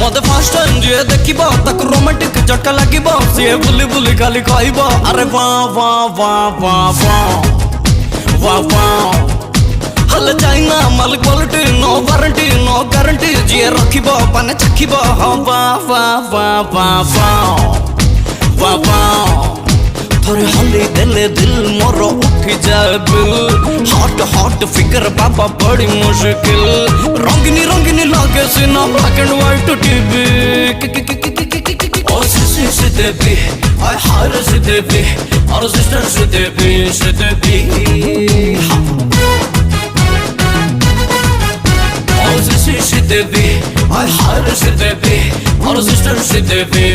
मते first time जे देखिबो तक romantic झटका लागिबो से बुली बुली खाली कहइबो अरे वाह वाह वाह वाह वाह वाह वाह हल चाइना माल quality no warranty no guarantee जे रखिबो पाने चखिबो वाह वाह वाह वाह वाह वाह वाह थोड़े हल्ली दिले दिल मोर उठी जाए बिल हॉट हॉट फिकर बाबा बड़ी मुश्किल रंगीनी रंगीनी लागे सीना ब्लैक एंड व्हाइट टीवी ओ सी देवी आई हार सी देवी और सिस्टर सी देवी सी देवी आई हार सी देवी और सिस्टर सी देवी